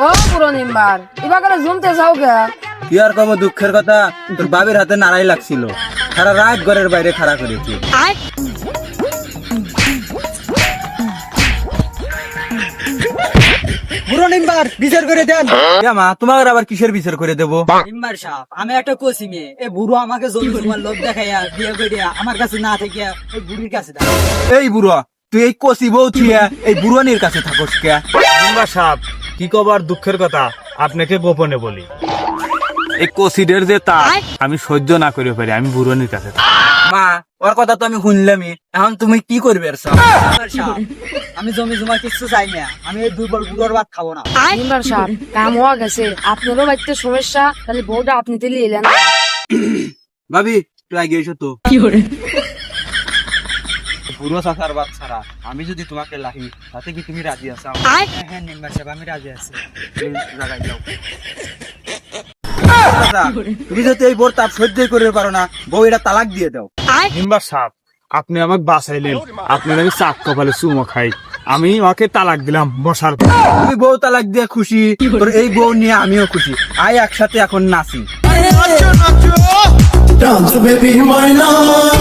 ও পুরো নিম্বার এবার করে জমতে যাও কে? কি আর কব দুঃখের কথা, তোর বাবির হাতে নাড়াই লাগছিল, সারা রাত ঘরের বাইরে খাড়া করেছি। বুড়ো নিম্বার বিচার করে দেন। মা তোমার আবার কিসের বিচার করে দেবো? নিম্বার সাহেব, আমি একটা কোচি মেয়ে, এই বুড়ো আমাকে জমি জমার লোভ দেখাইয়া বিয়ে করে আমার কাছে না থেকে ওই বুড়ির কাছে দেয়। এই বুড়ো, তুই এই কচি বউ থিয়া এই বুড়ানির কাছে থাকস কে? মেম্বার সাহেব, কি কবার দুঃখের কথা আপনাকে গোপনে বলি, এই কসিডের যে তা আমি সহ্য না করে পারি, আমি বুড়নির কাছে থাকি। মা ওর কথা তো আমি শুনলামই, এখন তুমি কি করবে? নিম্বার সাহেব, আমি জমি জমা কিছু চাই না, আমি এই দুর্বল বুড়োর ভাত খাবো না। নিম্বার সাহেব কাম হওয়া গেছে, আপনারও বাড়িতে সমস্যা, তাহলে বউটা আপনি দিলে এলেন। ভাবি তুই আগে এসো তো। বুড়ো চাচার বাচ্চারা, আমি যদি তোমাকে লাহি তাতে কি তুমি রাজি আছো? হ্যাঁ হ্যাঁ নিম্বার সাহেব, আমি রাজি আছি। জায়গায় যাও। চাচা, তুমি যদি এই বোর তাপ সহ্য করতে পারো না, বউ এটা তালাক দিয়ে দাও। মেম্বার সাহেব, আপনি আমাকে বাঁচাইলেন, আপনার আমি চাক কপালে চুমো খাই, আমি ওকে তালাক দিলাম বসার পর। তুমি বউ তালাক দিয়ে খুশি, তোর এই বউ নিয়ে আমিও খুশি, আয় একসাথে এখন নাচি। Dance baby, my love.